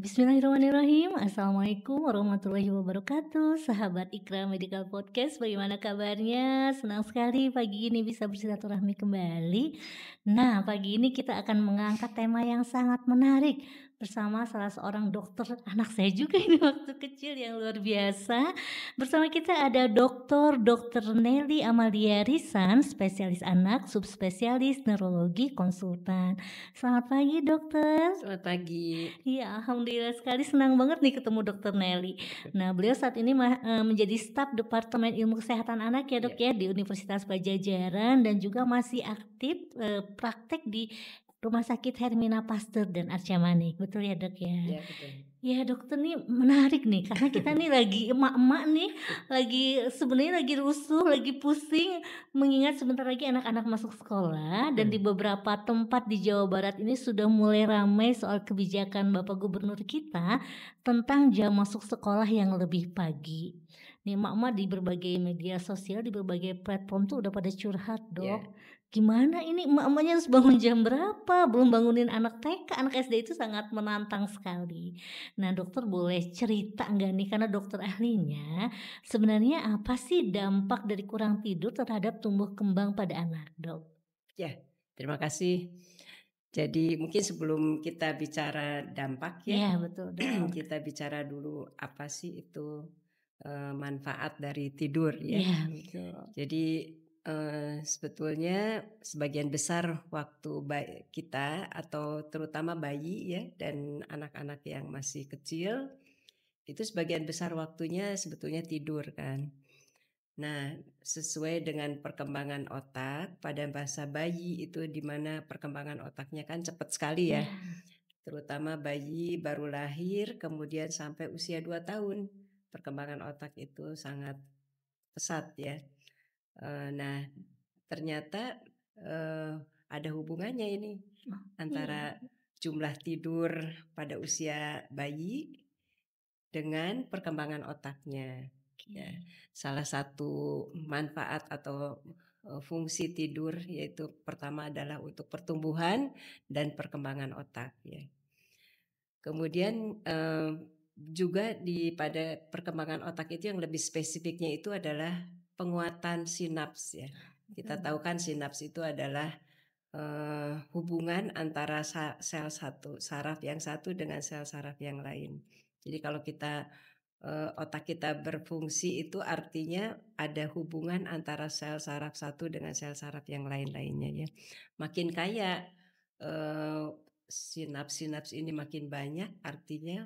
Bismillahirrahmanirrahim. Assalamualaikum warahmatullahi wabarakatuh. Sahabat Ikra Medical Podcast, bagaimana kabarnya? Senang sekali pagi ini bisa bersilaturahmi kembali. Nah, pagi ini kita akan mengangkat tema yang sangat menarik bersama salah seorang dokter anak saya juga ini waktu kecil yang luar biasa. Bersama kita ada Dr. Nelly Amalia Risan, spesialis anak, subspesialis neurologi, konsultan. Selamat pagi, dokter. Selamat pagi. Iya, alhamdulillah sekali senang banget nih ketemu Dokter Nelly. Nah, beliau saat ini menjadi staf Departemen Ilmu Kesehatan Anak ya dok ya di Universitas Pajajaran dan juga masih aktif praktek di Rumah Sakit Hermina Pasteur dan Arca Manik. Betul ya dok ya? Ya, betul. Ya dokter nih menarik nih karena kita nih lagi emak-emak nih sebenarnya lagi rusuh, lagi pusing mengingat sebentar lagi anak-anak masuk sekolah dan di beberapa tempat di Jawa Barat ini sudah mulai ramai soal kebijakan Bapak Gubernur kita tentang jam masuk sekolah yang lebih pagi. Nih emak-emak di berbagai media sosial, di berbagai platform tuh udah pada curhat dok. Gimana ini emak-emaknya harus bangun jam berapa? Belum bangunin anak TK, anak SD itu sangat menantang sekali. Nah dokter boleh cerita nggak nih karena dokter ahlinya sebenarnya apa sih dampak dari kurang tidur terhadap tumbuh kembang pada anak dok? Ya, terima kasih. Jadi mungkin sebelum kita bicara dampak Iya betul dok. kita bicara dulu apa sih itu manfaat dari tidur ya. Iya betul. Jadi sebetulnya sebagian besar waktu kita atau terutama bayi ya dan anak-anak yang masih kecil itu sebagian besar waktunya sebetulnya tidur kan. Nah, sesuai dengan perkembangan otak pada masa bayi itu di mana perkembangan otaknya kan cepat sekali ya. Terutama bayi baru lahir kemudian sampai usia 2 tahun. Perkembangan otak itu sangat pesat ya. Nah, ternyata ada hubungannya ini antara jumlah tidur pada usia bayi dengan perkembangan otaknya. Ya, salah satu manfaat atau fungsi tidur yaitu pertama adalah untuk pertumbuhan dan perkembangan otak ya. Kemudian juga pada perkembangan otak itu yang lebih spesifiknya itu adalah penguatan sinaps ya. Kita tahu kan sinaps itu adalah hubungan antara sel saraf yang satu dengan sel saraf yang lain. Jadi kalau kita otak kita berfungsi itu artinya ada hubungan antara sel saraf satu dengan sel saraf yang lain-lainnya ya. Makin kaya sinaps-sinaps ini makin banyak artinya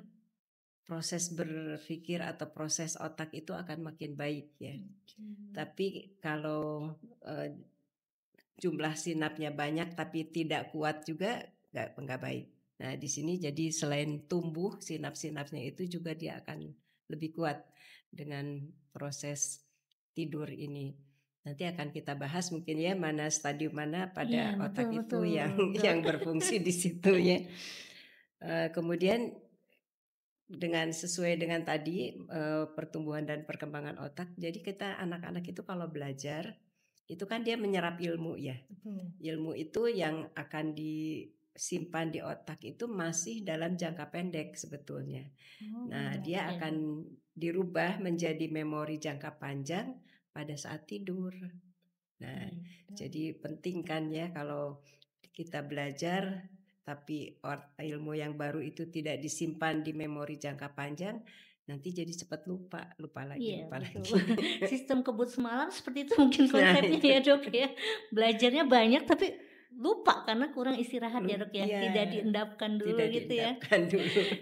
proses berpikir atau proses otak itu akan makin baik ya. Tapi kalau jumlah sinapsnya banyak tapi tidak kuat juga nggak baik. Nah di sini jadi selain tumbuh sinaps-sinapsnya itu juga dia akan lebih kuat dengan proses tidur ini. Nanti akan kita bahas mungkin ya mana stadium mana pada otak itu yang berfungsi di situ ya. Kemudian dengan sesuai dengan tadi pertumbuhan dan perkembangan otak. Jadi kita anak-anak itu kalau belajar itu kan dia menyerap ilmu ya. Ilmu itu yang akan disimpan di otak itu masih dalam jangka pendek sebetulnya. Nah, dia akan dirubah menjadi memori jangka panjang pada saat tidur. Nah, jadi penting kan ya kalau kita belajar tapi ilmu yang baru itu tidak disimpan di memori jangka panjang, nanti jadi cepat lupa lagi. Sistem kebut semalam seperti itu mungkin konsepnya ya dok ya. Belajarnya banyak tapi lupa karena kurang istirahat ya dok ya. Tidak diendapkan dulu gitu ya.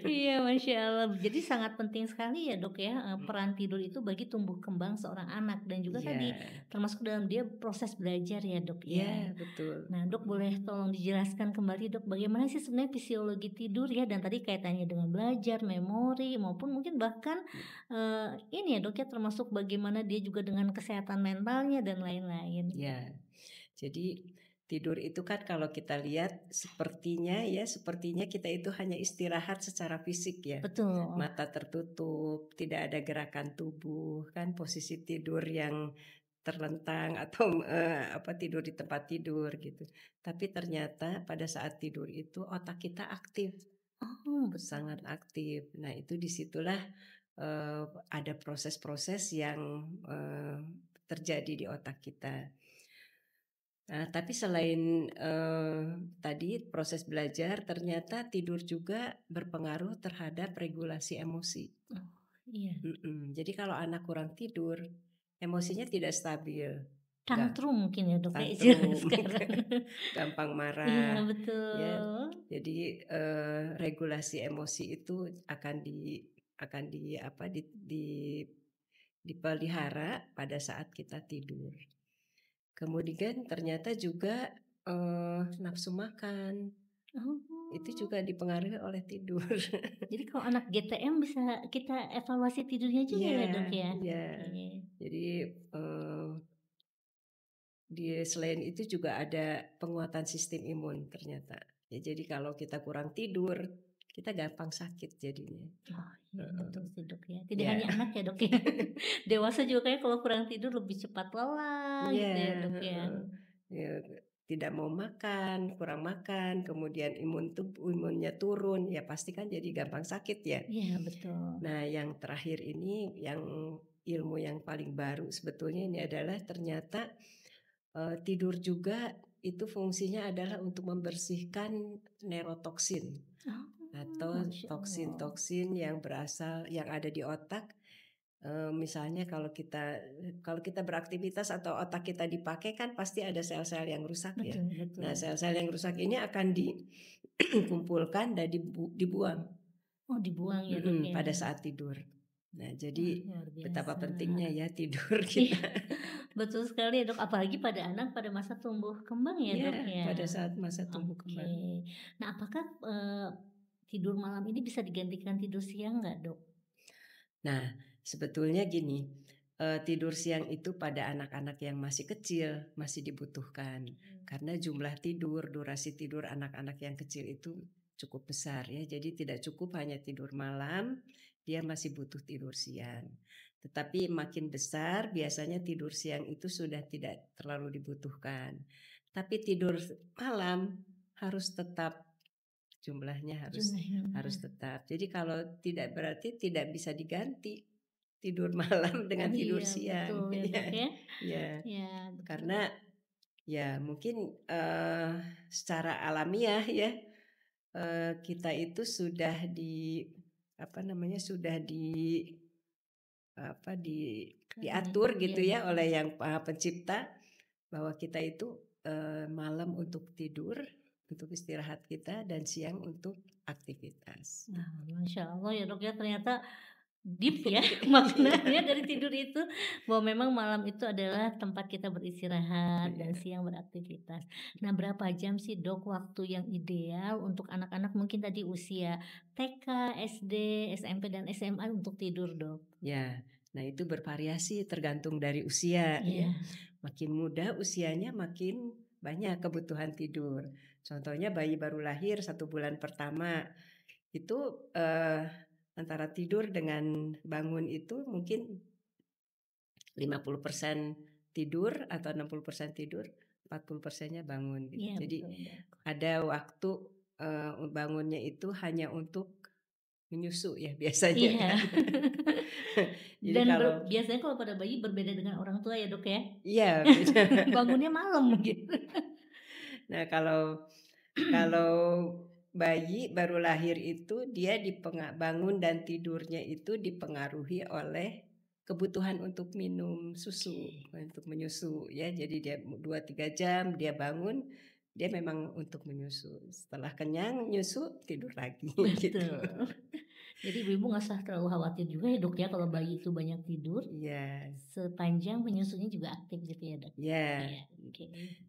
Iya Masya Allah. Jadi sangat penting sekali ya dok ya peran tidur itu bagi tumbuh kembang seorang anak dan juga tadi termasuk dalam dia proses belajar ya dok ya. Iya betul. Nah dok boleh tolong dijelaskan kembali dok bagaimana sih sebenarnya fisiologi tidur ya dan tadi kaitannya dengan belajar, memori maupun mungkin bahkan ini ya dok ya termasuk bagaimana dia juga dengan kesehatan mentalnya dan lain-lain. Ya, jadi tidur itu kan kalau kita lihat sepertinya kita itu hanya istirahat secara fisik ya. Betul. Mata tertutup, tidak ada gerakan tubuh, kan posisi tidur yang terlentang atau tidur di tempat tidur gitu. Tapi ternyata pada saat tidur itu otak kita aktif. Oh, betul. sangat aktif. Nah itu disitulah ada proses-proses yang terjadi di otak kita. Nah, tapi selain tadi proses belajar, ternyata tidur juga berpengaruh terhadap regulasi emosi. Oh, iya. Jadi kalau anak kurang tidur, emosinya tidak stabil, Tantrum mungkin ya, Dok, ya, istilah tantrum, sekarang. gampang Iya, marah, ya. betul. Jadi regulasi emosi itu akan dipelihara pada saat kita tidur. Kemudian ternyata juga nafsu makan itu Oh, juga dipengaruhi oleh tidur. jadi kalau anak GTM bisa kita evaluasi tidurnya juga Iya, ya, Dok, ya? iya. Oke. Jadi selain itu juga ada penguatan sistem imun ternyata. Ya, jadi kalau kita kurang tidur, kita gampang sakit jadinya. Oh, iya, Heeh. betul sih, Dok, ya. Tidak Ya, hanya anak ya, Dok, ya. Dewasa juga kayaknya kalau kurang tidur lebih cepat lelah iya, gitu ya, Dok, ya. heeh. Ya, tidak mau makan, kurang makan, kemudian imunnya turun, ya pasti kan jadi gampang sakit ya. Iya, betul. Nah, yang terakhir ini yang ilmu yang paling baru sebetulnya ini adalah ternyata tidur juga itu fungsinya adalah untuk membersihkan neurotoksin Oh, atau Masya Allah. toksin-toksin yang ada di otak. Misalnya kalau kita beraktivitas atau otak kita dipakai kan pasti ada sel-sel yang rusak ya. Betul, Nah, betul. sel-sel yang rusak ini akan dikumpulkan dan dibuang. Oh, dibuang ya, Dok, ya. Pada saat tidur. Nah, Wah, jadi luar betapa biasa. pentingnya ya tidur Iya, kita. betul sekali ya, Dok, apalagi pada anak pada masa tumbuh kembang ya, Iya, Dok, ya. pada saat masa tumbuh Oke. kembang. Nah, apakah, tidur malam ini bisa digantikan tidur siang nggak, Dok? Nah, sebetulnya gini, tidur siang itu pada anak-anak yang masih kecil masih dibutuhkan. Karena jumlah tidur, durasi tidur anak-anak yang kecil itu cukup besar ya. Jadi tidak cukup hanya tidur malam, dia masih butuh tidur siang. Tetapi makin besar biasanya tidur siang itu sudah tidak terlalu dibutuhkan. Tapi tidur malam harus tetap jumlahnya harus Jumlahnya. tetap. Jadi kalau tidak berarti tidak bisa diganti tidur malam dengan tidur Iya, siang. betul ya, Dok, Ya, ya. ya. Ya, betul. Karena ya mungkin secara alamiah ya kita itu sudah sudah diatur gitu Iya, ya oleh yang Maha Pencipta bahwa kita itu malam untuk tidur, untuk istirahat kita dan siang untuk aktivitas. nah, Masya Allah ya, Dok, ya, ternyata deep ya Iya, maknanya dari tidur itu, bahwa memang malam itu adalah tempat kita beristirahat dan iya, siang beraktivitas. Nah, berapa jam sih, Dok, waktu yang ideal untuk anak-anak mungkin tadi usia TK, SD, SMP, dan SMA untuk tidur, Dok? ya. Nah itu bervariasi tergantung dari usia ya. Iya. Makin muda usianya makin banyak kebutuhan tidur. Contohnya bayi baru lahir 1 bulan pertama itu antara tidur dengan bangun itu mungkin 50% tidur atau 60% tidur, 40%-nya bangun gitu. Iya, Jadi betul, Dok. ada waktu bangunnya itu hanya untuk menyusu ya biasanya Iya. kan. Jadi Dan kalau biasanya kalau pada bayi berbeda dengan orang tua ya, Dok, ya? iya beda. Bangunnya malam gitu. Nah kalau bayi baru lahir itu dia bangun dan tidurnya itu dipengaruhi oleh kebutuhan untuk minum susu, untuk menyusu ya. Jadi dia 2-3 jam dia bangun, dia memang untuk menyusu. Setelah kenyang nyusu tidur lagi gitu. Betul. Jadi ibu-ibu nggak usah terlalu khawatir juga ya, Dok, ya, kalau bayi itu banyak tidur, Iya, sepanjang penyusunya juga aktif gitu ya, Dok? iya. Iya, oke.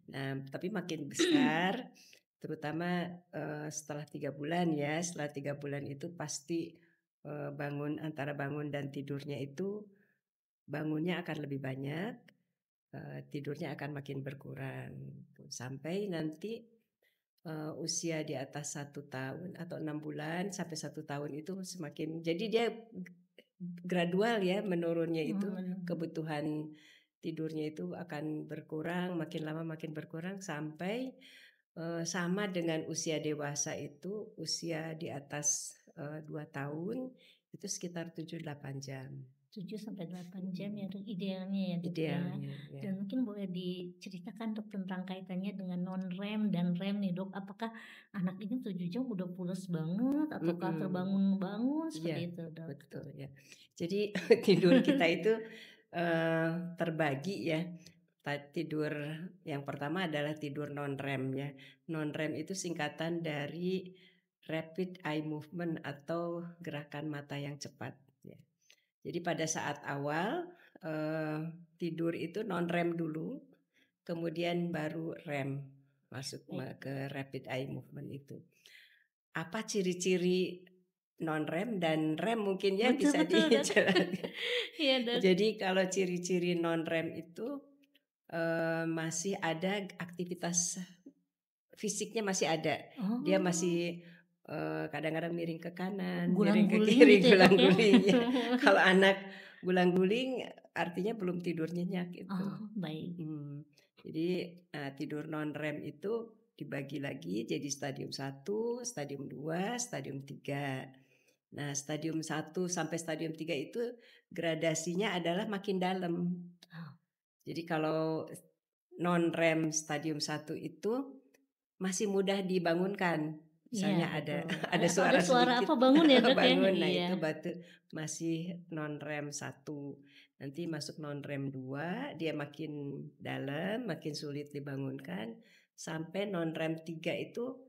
Nah, tapi makin besar, terutama setelah 3 bulan ya, setelah 3 bulan itu pasti antara bangun dan tidurnya itu bangunnya akan lebih banyak, tidurnya akan makin berkurang, sampai nanti usia di atas 1 tahun atau 6 bulan sampai 1 tahun itu semakin, jadi dia gradual ya menurunnya itu kebutuhan tidurnya itu akan berkurang makin lama makin berkurang sampai Sama dengan usia dewasa itu, usia di atas, 2 tahun, itu sekitar 7-8 jam. 7 sampai 8 jam ya Dok, idealnya ya Dok ya. Idealnya, ya. Dan mungkin boleh diceritakan Dok tentang kaitannya dengan non-REM dan REM nih Dok. Apakah anak ini 7 jam udah pules banget ataukah terbangun-bangun Iya, seperti itu Dok? betul ya. Jadi tidur kita itu, terbagi ya. Tidur yang pertama adalah tidur non-REM ya. Non-REM itu singkatan dari rapid eye movement atau gerakan mata yang cepat ya. Jadi pada saat awal, tidur itu non-REM dulu, kemudian baru REM masuk ke rapid eye movement itu. Apa ciri-ciri non-REM dan REM mungkin ya bisa Betul Dok. dijelaskan. Iya Dok. Jadi kalau ciri-ciri non-REM itu, masih ada aktivitas fisiknya masih ada. Dia Oh, masih, kadang-kadang miring ke kanan, miring ke gulang-guling kiri, gitu ya Dok ya? gulang-guling ya. Kalau anak gulang-guling artinya belum tidur nyenyak itu. Oh baik. Jadi, tidur non-REM itu dibagi lagi jadi stadium 1, stadium 2, stadium 3. Nah, stadium 1 sampai stadium 3 itu gradasinya adalah makin dalam. Oh. Jadi kalau non-REM stadium 1 itu masih mudah dibangunkan. Iya Misalnya ada betul. ada Atau ada suara suara sedikit apa bangun ya Dok ya? bangun, nah Iya. itu masih non-REM 1. Nanti masuk non-REM 2, dia makin dalam, makin sulit dibangunkan, sampai non-REM 3 itu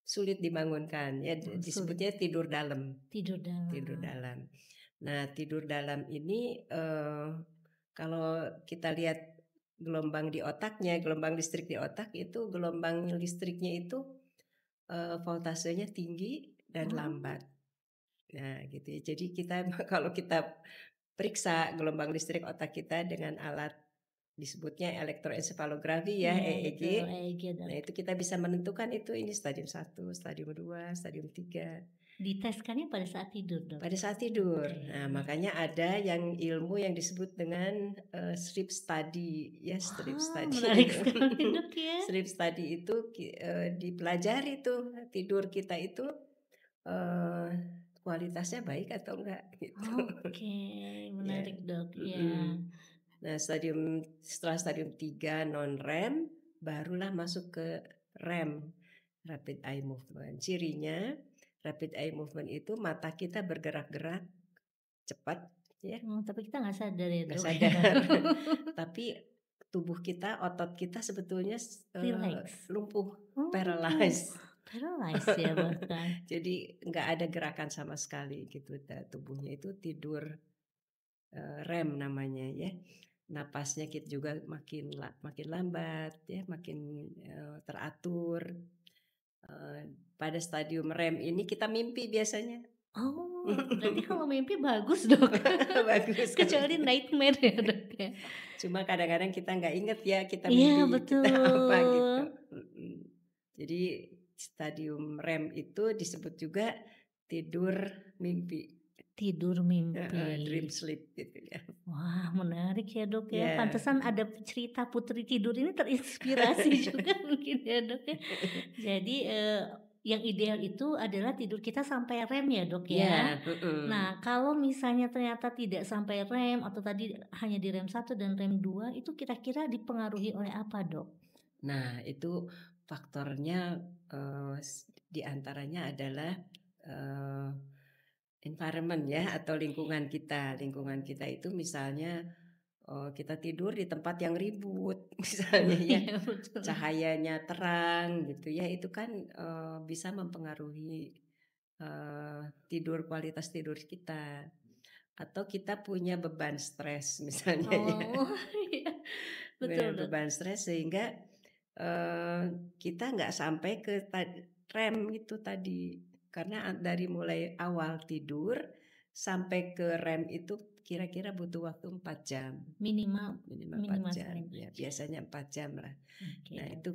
sulit dibangunkan ya, Oh, sulit. disebutnya tidur dalam. Tidur dalam. Tidur dalam. Nah, tidur dalam ini, kalau kita lihat gelombang di otaknya, gelombang listrik di otak itu gelombang listriknya itu, voltasenya tinggi dan Oh. lambat. Nah gitu ya, jadi kita kalau kita periksa gelombang listrik otak kita dengan alat disebutnya elektroensefalografi ya, Iya EEG. betul, EEG Dok. Nah itu kita bisa menentukan itu ini stadium 1, stadium 2, stadium 3. Diteskannya pada saat tidur Dok? Pada saat tidur. Oke. Nah, makanya ada yang ilmu yang disebut dengan sleep study ya, sleep Wah, study. menarik sekali Dok ya. Sleep study itu dipelajari tuh tidur kita itu kualitasnya baik atau enggak gitu. Oke, Ya. menarik Dok. Iya. Nah, setelah stadium 3 non-REM barulah masuk ke REM, rapid eye movement. Cirinya rapid eye movement itu mata kita bergerak-gerak cepat ya, Tapi kita nggak sadar ya nggak Dok. sadar. Tapi tubuh kita, otot kita sebetulnya Relax. lumpuh, Oh, paralyzed. paralyzed ya bahkan. Jadi nggak ada gerakan sama sekali gitu. Tubuhnya itu tidur REM namanya ya. Napasnya kita juga makin lambat ya, makin teratur. Pada stadium REM ini kita mimpi biasanya. Oh, berarti kalau mimpi bagus Dok. Bagus. Kecuali nightmare ya Dok ya. Cuma kadang-kadang kita nggak inget ya kita Iya mimpi kita apa gitu. betul. Jadi stadium REM itu disebut juga tidur mimpi. Tidur mimpi. Dream sleep gitu ya. Wah, menarik ya Dok ya. Ya. Pantesan ada cerita Putri Tidur ini terinspirasi juga mungkin ya Dok ya. Jadi yang ideal itu adalah tidur kita sampai REM ya Dok ya. Nah, kalau misalnya ternyata tidak sampai REM atau tadi hanya di REM 1 dan REM 2 itu kira-kira dipengaruhi oleh apa Dok? Nah, itu faktornya di antaranya adalah environment ya atau lingkungan kita. Lingkungan kita itu misalnya kita tidur di tempat yang ribut misalnya ya, Iya betul. cahayanya terang gitu ya, itu kan bisa mempengaruhi kualitas tidur kita. Atau kita punya beban stres misalnya ya. Oh, iya. Betul Dok. Beban stres sehingga kita nggak sampai ke REM itu tadi. Karena dari mulai awal tidur sampai ke REM itu kira-kira butuh waktu 4 jam. Minimal 4 jam. sampai 4 Ya, jam. biasanya 4 jam lah. Oke, Nah, Dok. itu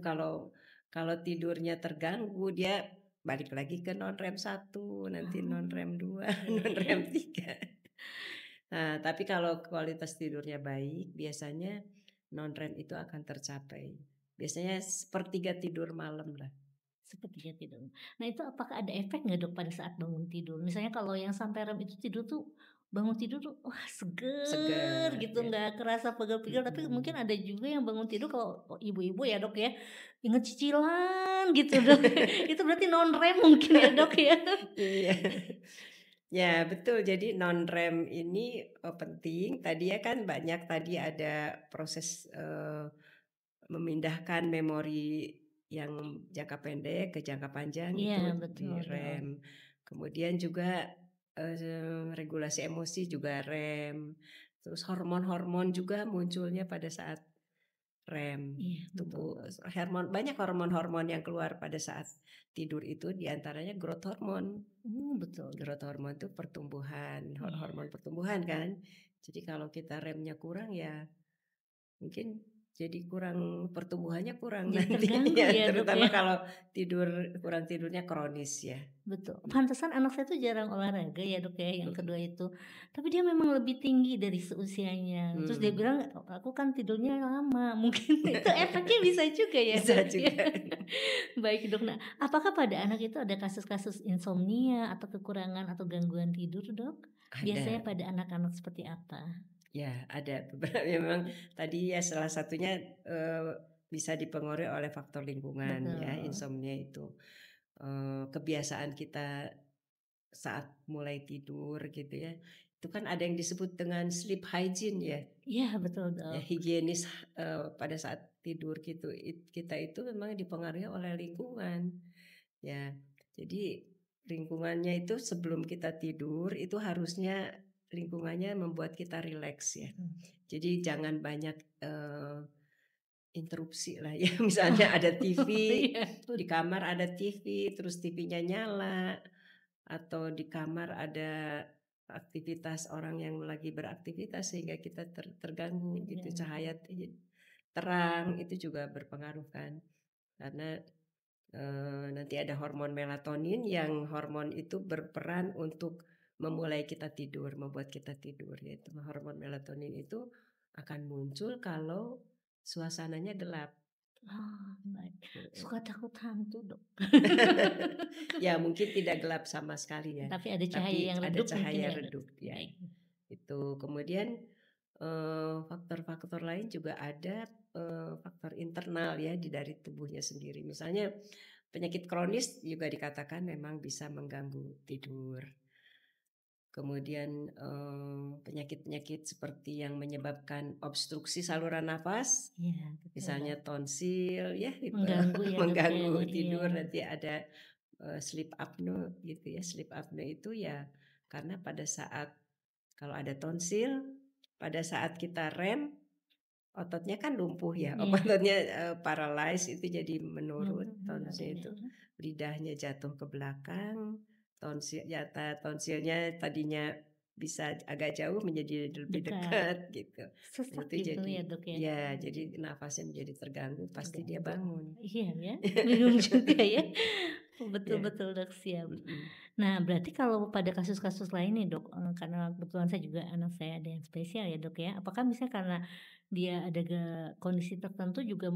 kalau tidurnya terganggu dia balik lagi ke non-REM 1, nanti non-REM 2, non-REM 3. Nah, tapi kalau kualitas tidurnya baik, biasanya non-REM itu akan tercapai. biasanya sepertiga tidur malam lah. Sepertiga tidur. Nah itu apakah ada efek nggak Dok pada saat bangun tidur? Misalnya kalau yang sampai REM itu tidur tuh, bangun tidur tuh, wah seger Segar gitu, ya. nggak kerasa pegel-pegel. Tapi mungkin ada juga yang bangun tidur kalau ibu-ibu ya Dok ya, inget cicilan gitu Dok. Itu berarti non REM mungkin ya Dok ya? Iya. Ya betul, jadi non-rem ini, penting. Tadi ya kan banyak tadi ada proses, memindahkan memori yang jangka pendek ke jangka panjang Iya itu betul di Dok. rem. Kemudian juga, regulasi emosi juga rem. Terus hormon-hormon juga munculnya pada saat rem. Iya betul Tubuh Dok. banyak hormon-hormon yang keluar pada saat tidur itu diantaranya growth hormone. Betul Dok. Growth hormone itu pertumbuhan, Iya. hormon pertumbuhan kan. Jadi kalau kita remnya kurang ya mungkin jadi kurang pertumbuhannya kurang Jadi nanti terganggu ya, ya Dok terutama ya? kalau kurang tidurnya kronis ya. Betul, pantesan anak saya tuh jarang olahraga ya Dok ya, yang Mhm, kedua itu. Tapi dia memang lebih tinggi dari seusianya. Terus dia mmm, bilang, "Aku kan tidurnya lama." Mungkin itu efeknya bisa juga ya bisa Dok ya. juga. Baik Dok, nah apakah pada anak itu ada kasus-kasus insomnia atau kekurangan atau gangguan tidur Dok? Biasanya Ada, pada anak-anak seperti apa? ya ada beberapa memang tadi ya salah satunya, bisa dipengaruhi oleh faktor lingkungan ya, Betul. insomnia itu. Kebiasaan kita saat mulai tidur gitu ya, itu kan ada yang disebut dengan sleep hygiene ya, Iya betul ya Dok. higienis, pada saat tidur gitu, kita itu memang dipengaruhi oleh lingkungan, ya. Jadi lingkungannya itu sebelum kita tidur itu harusnya lingkungannya membuat kita rileks ya. Mhm. Jadi jangan banyak, interupsi lah ya, misalnya Oh, ada TV, iya di betul. kamar ada TV, terus TV-nya nyala, atau di kamar ada aktivitas orang yang lagi beraktivitas sehingga kita terganggu gitu, Terganggu. cahaya terang itu juga berpengaruh kan. Karena, nanti ada hormon melatonin yang hormon itu berperan untuk memulai kita tidur, membuat kita tidur, yaitu hormon melatonin itu akan muncul kalau suasananya gelap. Oh, baik. Mhm. Suka takut hantu Dok. Ya mungkin tidak gelap sama sekali ya, Tapi ada cahaya tapi yang ada redup mungkin cahaya ya, Dok? redup ya, Baik. itu. Kemudian, faktor-faktor lain juga ada, faktor internal ya dari tubuhnya sendiri. Misalnya penyakit kronis juga dikatakan memang bisa mengganggu tidur. Kemudian, penyakit-penyakit seperti yang menyebabkan obstruksi saluran nafas, Iya, betul, misalnya Dok. tonsil ya itu Mengganggu ya, Dok, ya? mengganggu Iya, tidur, nanti ada, sleep apnea gitu ya. Sleep apnea itu ya karena pada saat kalau ada tonsil, pada saat kita rem, ototnya kan lumpuh ya, iya. ototnya, paralyze itu jadi menurut tonsil Menurun ya. itu, lidahnya jatuh ke belakang, tonsilnya tadinya bisa agak jauh menjadi lebih Dekat. dekat gitu. Nah Sesak itu gitu jadi ya, Dok, ya? ya jadi nafasnya menjadi terganggu, pasti dia Terganggu. bangun. Iya ya, bingung juga ya. Betul Ya, betul, Dok, siap. mhm, Nah, berarti kalau pada kasus-kasus lain nih, Dok, karena kebetulan saya juga anak saya ada yang spesial ya, Dok, ya. Apakah misalnya karena dia ada kondisi tertentu juga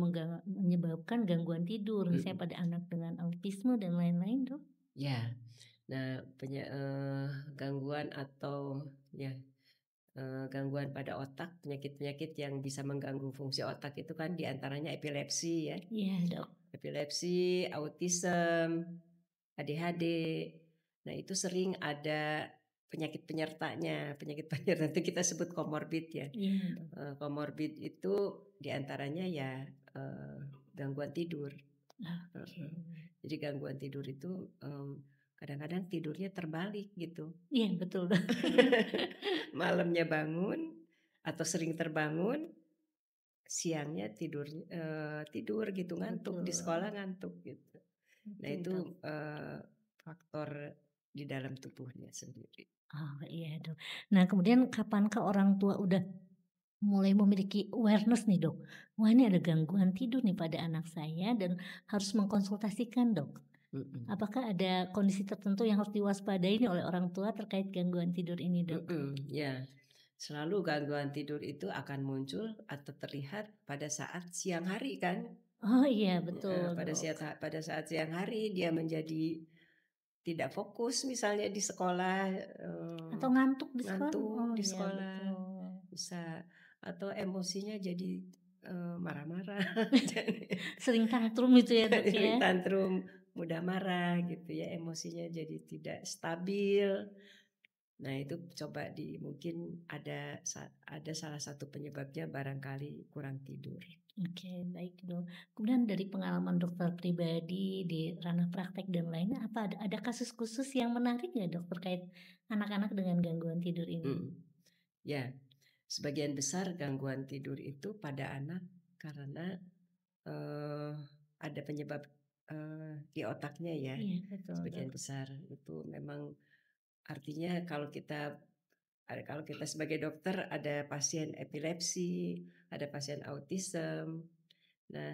menyebabkan gangguan tidur, misalnya mhm, pada anak dengan autisme dan lain-lain, Dok? ya. Nah, gangguan atau ya, gangguan pada otak, penyakit-penyakit yang bisa mengganggu fungsi otak itu kan diantaranya epilepsi ya, Iya, Dok. epilepsi, autism, ADHD. Nah, itu sering ada penyakit penyertanya, penyakit penyerta itu kita sebut komorbid ya. Iya, Dok. Komorbid itu diantaranya ya, gangguan tidur. Oke. Heeh. Jadi gangguan tidur itu, kadang-kadang tidurnya terbalik gitu. Iya, betul, Dok. Malamnya bangun atau sering terbangun, siangnya tidur gitu, ngantuk, di Betul. sekolah ngantuk gitu. Nah Betul, itu, Dok. faktor di dalam tubuhnya sendiri. Oh, iya, Dok. Nah, kemudian kapankah orang tua udah mulai memiliki awareness nih, Dok? Wah, ini ada gangguan tidur nih pada anak saya dan harus mengkonsultasikan, Dok. Mhm, Apakah ada kondisi tertentu yang harus diwaspadai nih oleh orang tua terkait gangguan tidur ini, Dok? ya. Selalu gangguan tidur itu akan muncul atau terlihat pada saat siang hari kan? Oh iya betul Dok. Pada saat siang hari dia menjadi tidak fokus misalnya di sekolah, Atau ngantuk di sekolah? ngantuk Oh di iya sekolah, betul. bisa atau emosinya jadi, marah-marah, Sering tantrum itu ya Dok sering ya? tantrum, mudah marah gitu ya, emosinya jadi tidak stabil. Nah itu coba mungkin ada salah satu penyebabnya barangkali kurang tidur. Oke, baik Dok. Kemudian dari pengalaman dokter pribadi di ranah praktek dan lainnya, apa ada kasus khusus yang menarik nggak Dok terkait anak-anak dengan gangguan tidur ini? Mhm. Ya, sebagian besar gangguan tidur itu pada anak karena, eee, ada penyebab, di otaknya ya, Iya betul Dok. sebagian besar itu memang artinya kalau kita sebagai dokter ada pasien epilepsi, ada pasien autism. Nah,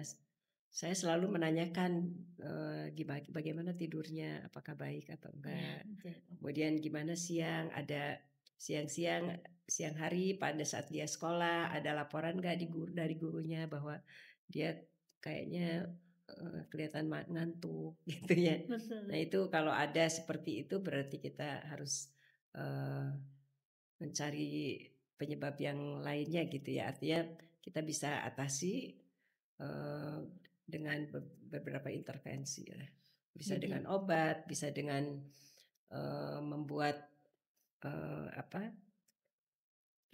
saya selalu menanyakan, bagaimana tidurnya, apakah baik atau Iya enggak. betul. Kemudian gimana siang hari pada saat dia sekolah, ada laporan nggak dari gurunya bahwa dia kayaknya, kelihatan ngantuk gitu ya. Nah Betul. itu kalau ada seperti itu berarti kita harus, eee, mencari penyebab yang lainnya gitu ya. Artinya kita bisa atasi, eee, dengan beberapa intervensi ya. Bisa Jadi dengan obat, bisa dengan, membuat, apa,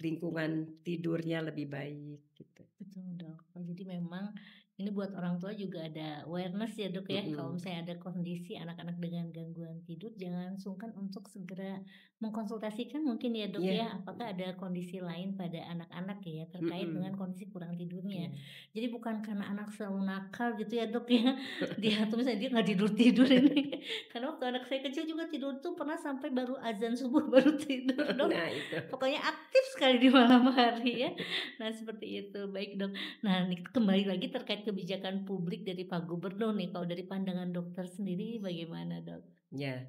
lingkungan tidurnya lebih baik gitu. betul Dok. Oh, jadi memang ini buat orang tua juga ada awareness ya Dok ya. Kalau Mhm. misalnya ada kondisi anak-anak dengan gangguan tidur, jangan sungkan untuk segera mengkonsultasikan mungkin ya Dok Iya, ya. Apakah ada kondisi lain pada anak-anak ya terkait dengan mhm, kondisi kurang tidurnya. iya. Jadi bukan karena anak selalu nakal gitu ya Dok ya. Dia tuh misalnya dia nggak tidur-tidur ini. Karena waktu anak saya kecil juga tidur tuh pernah sampai baru azan subuh baru tidur Dok. Nah itu. Pokoknya aktif sekali di malam hari ya. Nah, seperti itu. Baik, Dok. Nah, nih kembali lagi terkait kebijakan publik dari Pak Gubernur nih, kalau dari pandangan dokter sendiri bagaimana, Dok? Ya.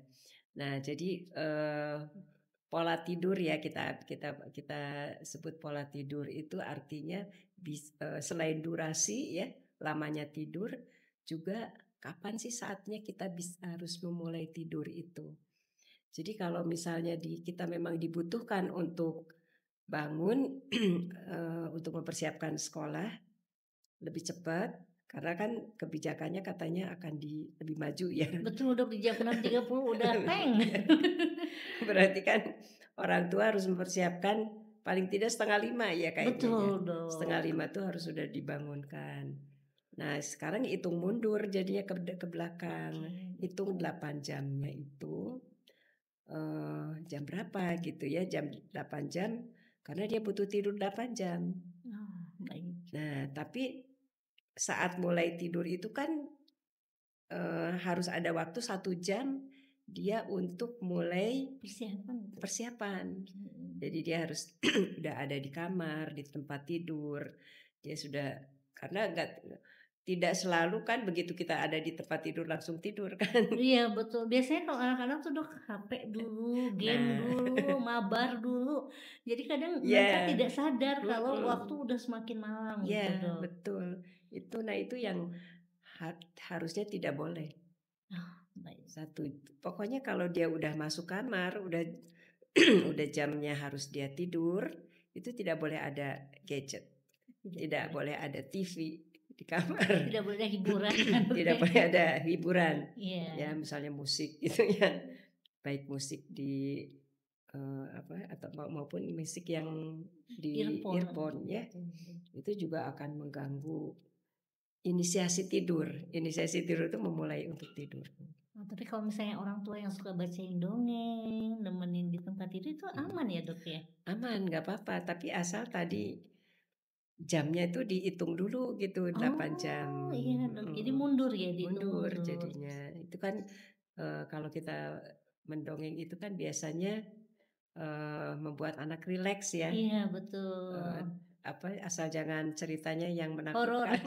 Nah jadi, pola tidur ya kita kita kita sebut pola tidur itu artinya selain durasi ya, lamanya tidur, juga kapan sih saatnya kita harus memulai tidur itu. Jadi kalau misalnya kita memang dibutuhkan untuk bangun, untuk mempersiapkan sekolah lebih cepat, karena kan kebijakannya katanya akan lebih maju ya. Betul, Dok, di jam 6.30 udah teng. Berarti kan orang tua harus mempersiapkan paling tidak 4:30 ya kayaknya ya. Betul, Setengah Dok. lima tuh harus sudah dibangunkan. Nah sekarang hitung mundur jadinya ke Oke, belakang. Hitung betul. 8 jamnya itu, jam berapa gitu ya, jam 8 jam, karena dia butuh tidur 8 jam. Oh, baik. Nah tapi saat mulai tidur itu kan, harus ada waktu 1 jam dia untuk mulai Persiapan betul. persiapan. Oke. Jadi dia harus udah ada di kamar, di tempat tidur. Dia sudah karena tidak selalu kan begitu kita ada di tempat tidur langsung tidur kan. Iya, betul. Biasanya kalau anak-anak tuh, Dok, HP dulu, game Nah, dulu, mabar dulu. Jadi kadang mereka ya, tidak sadar kalau waktu mhm, udah semakin malam gitu, ya Dok. betul. Itu yang harusnya tidak boleh. Oh, baik. Pokoknya kalau dia udah masuk kamar, udah udah jamnya harus dia tidur, itu tidak boleh ada gadget, Tidak tidak boleh. boleh ada TV di kamar, Tidak boleh ada hiburan ya, Dok, tidak ya? boleh ada hiburan, ya Iya, misalnya musik gitu ya, baik musik apa atau maupun musik yang di earphone, earphone ya, betul betul. itu juga akan mengganggu inisiasi tidur. Inisiasi tidur itu memulai untuk tidur. Oh, tapi kalau misalnya orang tua yang suka bacain dongeng, nemenin di tempat tidur itu Mhm. aman ya, Dok, ya? Aman, nggak apa-apa, tapi asal tadi jamnya itu dihitung dulu gitu 8 jam, Oh, iya, Dok. Jadi mhm, mundur ya, dihitung mundur mundur. jadinya. Itu kan, kalau kita mendongeng itu kan biasanya, membuat anak rileks ya, Iya, betul. eee, asal jangan ceritanya yang Horor. menakutkan.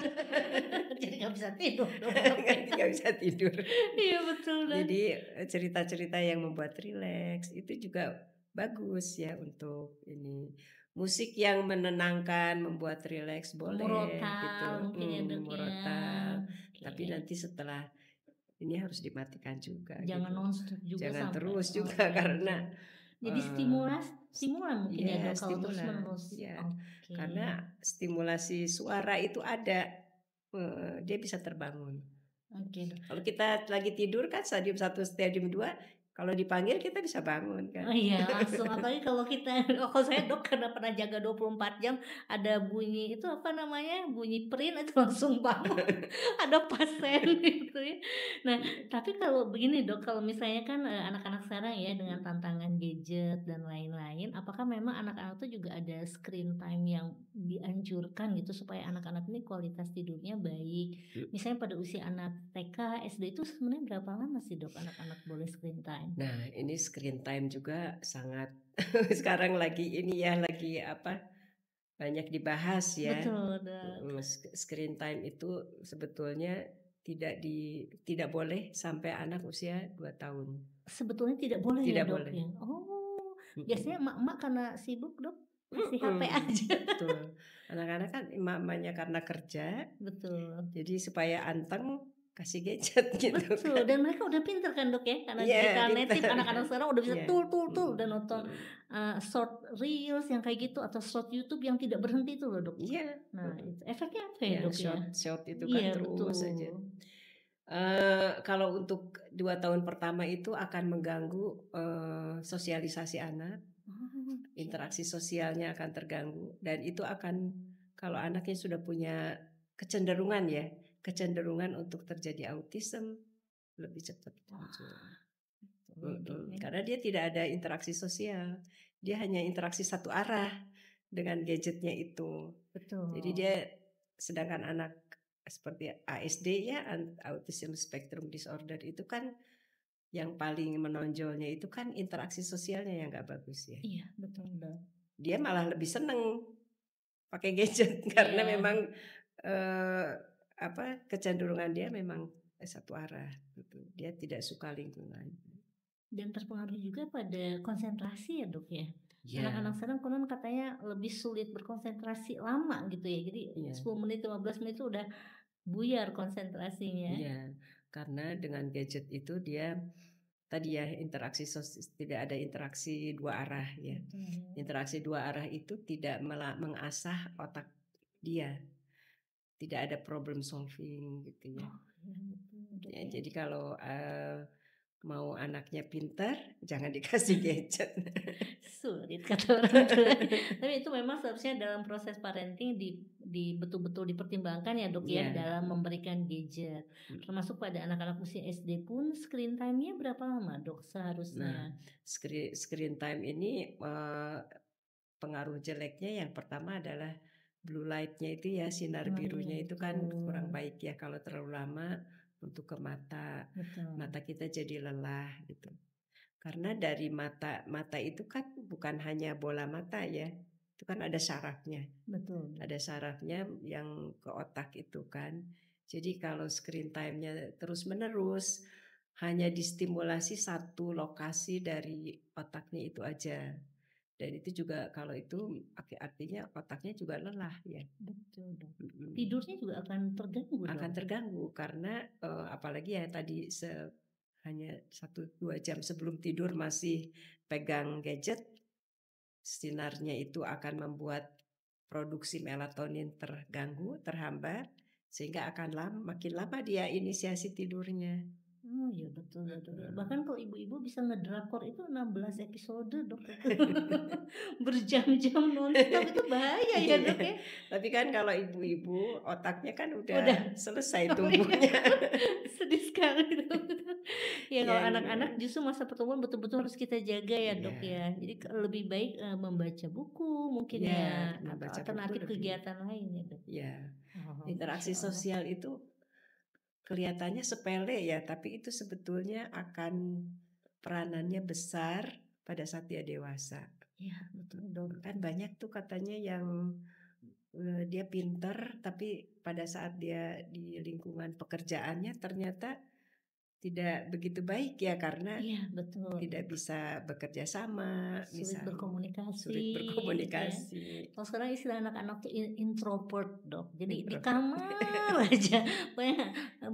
Jadi nggak bisa tidur dong, Dok, ya? Nanti nggak bisa tidur. Iya, betul, Dok. Jadi, cerita-cerita yang membuat rileks itu juga bagus ya untuk ini. musik yang menenangkan, membuat rileks boleh gitu, Murotal mungkin ya Dok ya. murotal. Tapi Oke. nanti setelah ini harus dimatikan juga Jangan gitu. nonstop juga Jangan sampai terus juga oke karena betul. Jadi eh, stimulan mungkin ya ya Dok kalau stimulan, terus-menerus. ya Oke. karena stimulasi suara itu ada, dia bisa terbangun. Oke Dok. Kalau kita lagi tidur kan stadium 1, stadium 2, kalau dipanggil kita bisa bangun kan. Oh iya langsung apalagi kalau kita kalau saya Dok karena pernah jaga 24 jam ada bunyi itu apa namanya, bunyi prin itu langsung bangun. Ada pasien gitu ya. Nah, tapi kalau begini Dok, kalau misalnya kan, anak-anak sekarang ya dengan tantangan gadget dan lain-lain, apakah memang anak-anak tuh juga ada screen time yang dianjurkan gitu supaya anak-anak ini kualitas tidurnya baik? Misalnya pada usia anak TK, SD itu sebenarnya berapa lama sih Dok anak-anak boleh screen time? Nah, ini screen time juga sangat sekarang lagi ini ya, lagi apa, banyak dibahas ya. Betul Dok. Screen time itu sebetulnya tidak boleh sampai anak usia 2 tahun. Sebetulnya tidak boleh ya Tidak Dok boleh. ya? Oh, biasanya Mhm. emak-emak karena sibuk Dok, kasih HP Mhm, aja. betul. Anak-anak kan emak-emaknya karena kerja, Betul. jadi supaya anteng kasih gadget gitu Betul, kan. dan mereka udah pinter kan Dok ya, karena Iya, digital native pintar. anak-anak sekarang udah bisa Iya, udah nonton, mhm. short reels yang kayak gitu atau short YouTube yang tidak berhenti itu loh Dok. Iya, Nah mhm. itu efeknya apa ya Yang Dok ya? short itu kan Iya terus saja. betul. Kalau untuk 2 tahun pertama itu akan mengganggu, sosialisasi anak, Oke. interaksi sosialnya akan terganggu dan itu akan kalau anaknya sudah punya kecenderungan ya, kecenderungan untuk terjadi autism lebih cepat Wah, muncul. betul ya Dok ya. Karena dia tidak ada interaksi sosial, dia hanya interaksi satu arah dengan gadgetnya itu. Jadi Betul, dia sedangkan anak seperti ASD ya, Autism Spectrum Disorder itu kan yang paling menonjolnya itu kan interaksi sosialnya yang nggak bagus ya. iya betul Dok. Dia malah lebih seneng pakai gadget karena Iya, memang, eee, kecenderungan dia memang, satu arah gitu. Dia tidak suka lingkungan. dan terpengaruh juga pada konsentrasi ya Dok ya. Anak-anak Iya, sekarang konon katanya lebih sulit berkonsentrasi lama gitu ya, jadi iya. 10 menit, 15 menit itu udah buyar konsentrasinya. Iya, karena dengan gadget itu dia tadi ya tidak ada interaksi dua arah ya. Betul. Interaksi dua arah itu tidak mengasah otak dia, tidak ada problem solving gitu ya. Oh, iya betul Dok Ya ya. jadi kalau, mau anaknya pintar jangan dikasih gadget. Sulit kata orang tua. Tapi itu memang seharusnya dalam proses parenting betul-betul dipertimbangkan ya Dok ya Iya, dalam memberikan gadget. Termasuk pada anak-anak usia SD pun screen time-nya berapa lama Dok nah seharusnya? screen time ini, pengaruh jeleknya yang pertama adalah blue light-nya itu ya, sinar Oh iya birunya itu kan kurang betul. baik ya kalau terlalu lama untuk ke mata. Betul. Mata kita jadi lelah gitu. Karena dari mata mata itu kan bukan hanya bola mata ya, itu kan ada sarafnya. Betul Dok. Ada sarafnya yang ke otak itu kan. Jadi kalau screen time-nya terus-menerus hanya distimulasi satu lokasi dari otaknya itu aja. Dan itu juga kalau itu artinya otaknya juga lelah ya. Betul Dok. Mhm. Tidurnya juga akan terganggu Dok. Akan terganggu karena, apalagi ya tadi hanya 1-2 jam sebelum tidur masih pegang gadget, sinarnya itu akan membuat produksi melatonin terganggu, terhambat, sehingga akan makin lama dia inisiasi tidurnya. Oh iya betul ya Dok ya. Heeh. Bahkan kalau ibu-ibu bisa ngedrakor itu 16 episode Dok itu. Berjam-jam nonstop itu bahaya ya Iya, Dok ya. tapi kan kalau ibu-ibu otaknya kan Udah, udah selesai oh iya, tumbuhnya. sedih sekali Dok. Ya kalau Yang anak-anak justru masa pertumbuhan betul-betul harus kita jaga ya Dok iya, ya. Jadi lebih baik, membaca buku mungkin iya, ya atau membaca buku alternatif lebih kegiatan lain ya Dok. iya. Oh, Interaksi Masya Allah. sosial itu kelihatannya sepele ya, tapi itu sebetulnya akan peranannya besar pada saat dia dewasa. Iya betul Dok. Kan banyak tuh katanya yang dia pinter, tapi pada saat dia di lingkungan pekerjaannya ternyata tidak begitu baik ya, karena Iya, betul. tidak bisa bekerja sama, Sulit misalnya berkomunikasi, sulit gitu ya. berkomunikasi. Kalau sekarang istilah anak-anak tuh introvert, Dok. Jadi di Introvert. kamar aja, pokoknya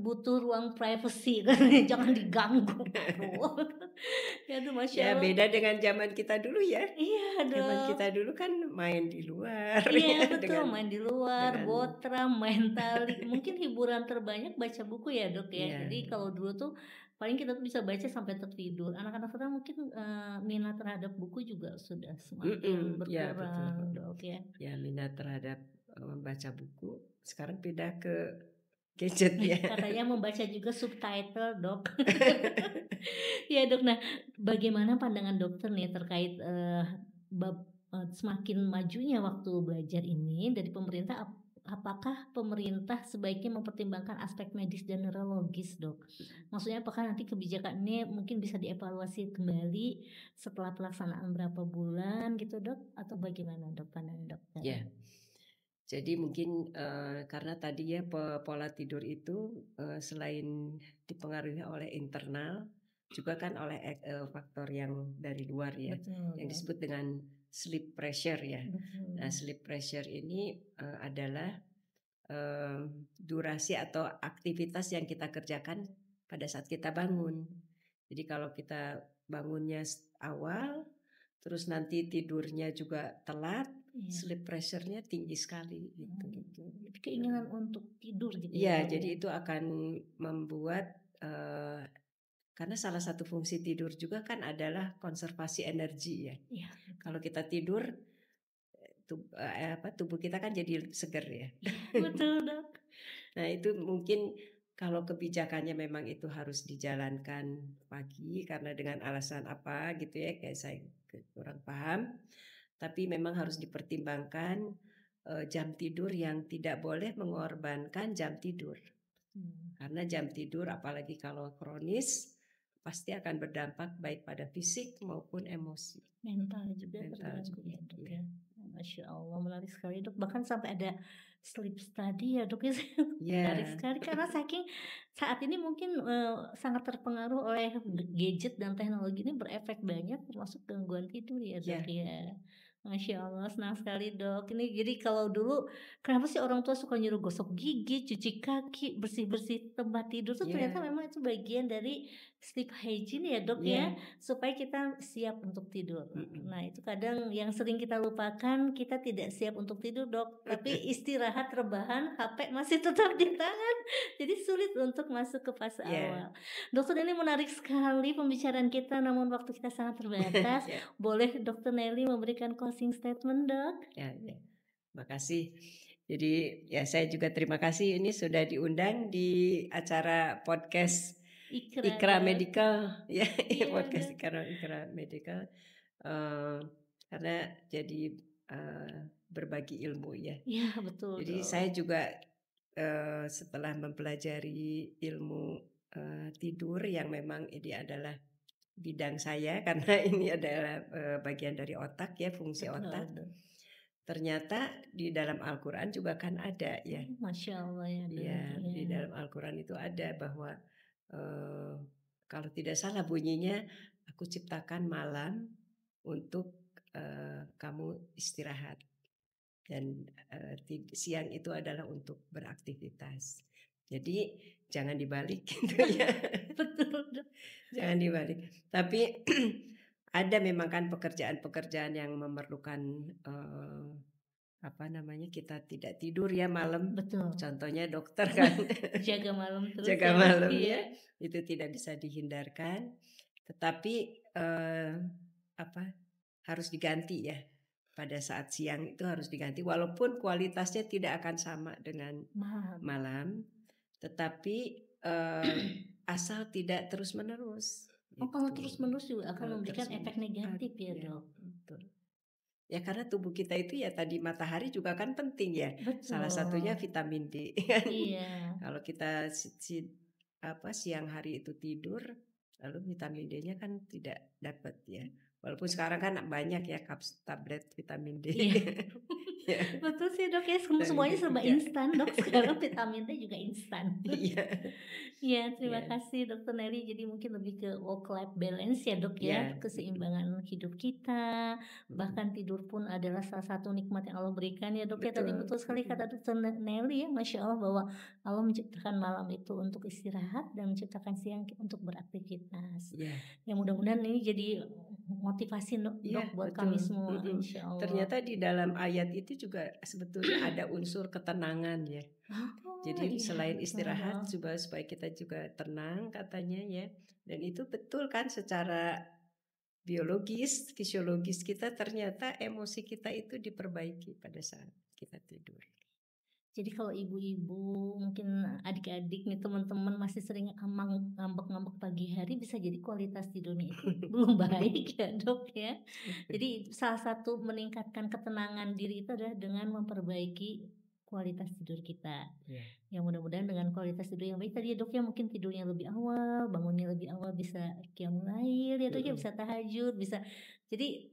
butuh ruang privacy, jangan diganggu. Aduh. Ya aduh, Masya Ya Allah. beda dengan zaman kita dulu ya. Iya, Zaman Dok. kita dulu kan main di luar Iya, ya, betul. Main di luar, dengan botram, main tali. Mungkin hiburan terbanyak baca buku ya, Dok ya. Iya. Jadi kalau dulu tuh paling kita tuh bisa baca sampai tertidur. Anak-anak sekarang mungkin minat terhadap buku juga sudah semakin Ya betul. berkurang, Dok ya. Ya minat terhadap membaca buku sekarang pindah ke gadget ya. Katanya membaca juga subtitle, Dok. Ya, Dok. Nah, bagaimana pandangan dokter nih terkait semakin majunya waktu belajar ini dari pemerintah? Apakah pemerintah sebaiknya mempertimbangkan aspek medis dan neurologis, Dok? Maksudnya apakah nanti kebijakan ini mungkin bisa dievaluasi kembali setelah pelaksanaan berapa bulan gitu, Dok? Atau bagaimana, Dok, pandangan dokter? Ya. Jadi mungkin karena tadi ya pola tidur itu selain dipengaruhi oleh internal, juga kan oleh faktor yang dari luar ya, Betul, yang Dok. disebut dengan sleep pressure ya. Betul. Nah, sleep pressure ini adalah durasi atau aktivitas yang kita kerjakan pada saat kita bangun. Jadi kalau kita bangunnya awal, terus nanti tidurnya juga telat, Iya. sleep pressure-nya tinggi sekali gitu. Keinginan untuk tidur gitu Iya, ya. jadi itu akan membuat karena salah satu fungsi tidur juga kan adalah konservasi energi ya. Iya. Kalau kita tidur tubuh kita kan jadi seger ya. Betul, Dok. Nah, itu mungkin kalau kebijakannya memang itu harus dijalankan pagi karena dengan alasan apa gitu ya, kayak saya kurang paham. Tapi memang harus dipertimbangkan jam tidur yang tidak boleh mengorbankan jam tidur. Karena jam tidur apalagi kalau kronis pasti akan berdampak baik pada fisik maupun emosi. Mental juga terganggu ya, Dok ya. Masya Allah, menarik sekali, Dok. Bahkan sampai ada sleep study ya, Dok ya. Menarik sekali karena saking saat ini mungkin sangat terpengaruh oleh gadget dan teknologi ini berefek banyak termasuk gangguan tidur ya, Dok ya. Masya Allah, senang sekali, Dok. Ini jadi kalau dulu kenapa sih orang tua suka nyuruh gosok gigi, cuci kaki, bersih-bersih tempat tidur tuh ternyata memang itu bagian dari sleep hygiene ya, Dok ya, supaya kita siap untuk tidur. Nah, itu kadang yang sering kita lupakan, kita tidak siap untuk tidur, Dok. Tapi istirahat, rebahan, HP masih tetap di tangan. Jadi sulit untuk masuk ke fase awal. Dokter, ini menarik sekali pembicaraan kita, namun waktu kita sangat terbatas. Boleh Dokter Nelly memberikan closing statement, Dok? Ya. Makasih. Jadi ya saya juga terima kasih ini sudah diundang di acara podcast Ikra Medical ya, podcast Ikra Medical karena jadi berbagi ilmu ya. Iya, betul. Jadi saya juga setelah mempelajari ilmu tidur yang memang ini adalah bidang saya karena ini adalah bagian dari otak ya, fungsi otak. Ternyata di dalam Al-Quran juga kan ada ya. Masya Allah ya. Iya, di dalam Al-Quran itu ada bahwa kalau tidak salah bunyinya, aku ciptakan malam untuk kamu istirahat. Dan siang itu adalah untuk beraktivitas. Jadi jangan dibalik gitu ya. Betul. Jangan dibalik. Tapi ada memang kan pekerjaan-pekerjaan yang memerlukan kita tidak tidur ya malam. Betul. Contohnya dokter kan. Jaga malam terus. Jaga malam ya. Itu tidak bisa dihindarkan. Tetapi harus diganti ya. Pada saat siang itu harus diganti walaupun kualitasnya tidak akan sama dengan malam. Tetapi asal tidak terus-menerus. Kalau terus-menerus juga akan memberikan efek negatif ya, Dok. Betul. Ya karena tubuh kita itu ya tadi matahari juga kan penting ya. Betul. Salah satunya vitamin D. Iya. Kalau kita siang hari itu tidur, lalu vitamin D-nya kan tidak dapat ya. Walaupun sekarang kan banyak ya tablet vitamin D. Betul sih Dok ya, Dan semuanya itu serba juga instan Dok, sekarang vitaminnya juga instan. iya, Iya, terima iya, kasih Dokter Nelly. Jadi mungkin lebih ke work life balance ya Dok ya, iya, keseimbangan hidup kita. mhm, Bahkan tidur pun adalah salah satu nikmat yang Allah berikan ya Dok ya. Tadi betul, betul sekali mhm, kata Dokter Nelly ya, Masya Allah bahwa Allah menciptakan malam itu untuk istirahat dan menciptakan siang untuk beraktivitas. iya. Ya mudah-mudahan ini jadi motivasi Dok, Iya, Dok buat kami betul, semua, mhm. Insya Allah. Ternyata di dalam ayat itu juga sebetulnya ada unsur ketenangan ya. Oh Jadi iya selain betul istirahat Dok. supaya kita juga tenang katanya ya. Dan itu betul kan secara biologis, fisiologis kita ternyata emosi kita itu diperbaiki pada saat kita tidur. Jadi kalau ibu-ibu, mungkin adik-adik nih teman-teman masih sering ngambek-ngambek pagi hari, bisa jadi kualitas tidurnya itu belum baik ya Dok ya. Jadi salah satu meningkatkan ketenangan diri itu adalah dengan memperbaiki kualitas tidur kita. Ya, Ya mudah-mudahan dengan kualitas tidur yang baik tadi ya Dok ya, mungkin tidurnya lebih awal, bangunnya lebih awal, bisa qiyamul lail ya Dok ya, mhm. bisa tahajud, bisa jadi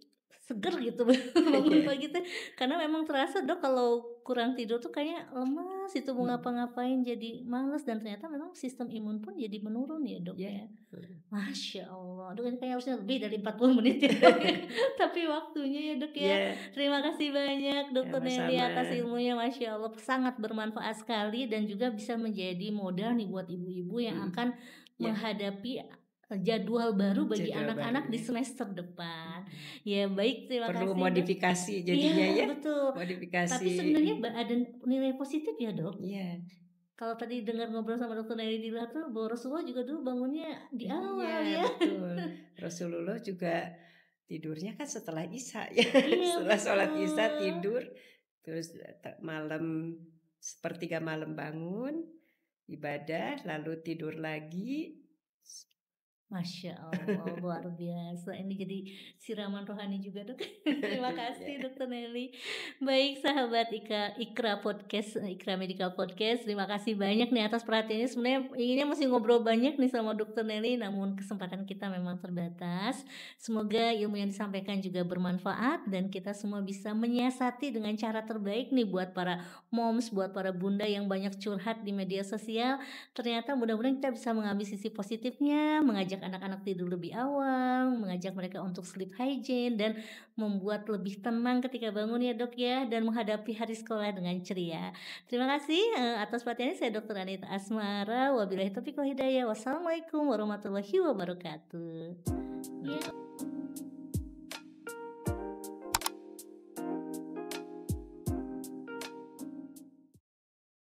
seger gitu bangun Iya, pagi tuh. Karena memang terasa Dok kalau kurang tidur tuh kayak lemas itu mau mhm. ngapa-ngapain jadi males dan ternyata memang sistem imun pun jadi menurun ya Dok Iya, ya. mhm. Masya Allah, aduh ini kayaknya harusnya lebih dari 40 menit ya Dok ya. Tapi waktunya ya Dok ya. Iya, Terima kasih banyak Dokter Nelly sama-sama. atas ilmunya, Masya Allah sangat bermanfaat sekali dan juga bisa menjadi modal nih buat ibu-ibu yang Mhm. akan Ya, menghadapi jadwal baru bagi jadwal baru anak-anak di ya. semester depan. Mhm. Ya baik, terima Perlu kasih Dok. modifikasi jadinya Iya ya. betul. Tapi Modifikasi, sebenarnya ada nilai positif ya Dok. iya. Kalau tadi dengar ngobrol sama Dokter Nelly di luar tuh bahwa Rasulullah juga dulu bangunnya di awal Iya, ya. betul. Rasulullah juga tidurnya kan setelah Isya ya. Iya Setelah sholat Isya betul. tidur, terus malam sepertiga malam bangun, ibadah, lalu tidur lagi. Masya Allah, luar biasa. Ini jadi siraman rohani juga Dok. Terima kasih Ya. Dokter Nelly. Baik sahabat Ikra Podcast, Ikra Medical Podcast. Terima kasih banyak nih atas perhatiannya. Sebenarnya inginnya masih ngobrol banyak nih sama Dokter Nelly, namun kesempatan kita memang terbatas. Semoga ilmu yang disampaikan juga bermanfaat dan kita semua bisa menyiasati dengan cara terbaik nih buat para moms, buat para bunda yang banyak curhat di media sosial. Ternyata mudah-mudahan kita bisa mengambil sisi positifnya, mengajak anak-anak tidur lebih awal, mengajak mereka untuk sleep hygiene dan membuat lebih tenang ketika bangun ya Dok ya, dan menghadapi hari sekolah dengan ceria. Terima kasih atas perhatiannya. Saya Dr. Anita Asmara. Wabillahi taufiq wal hidayah. Wassalamualaikum warahmatullahi wabarakatuh. Ya.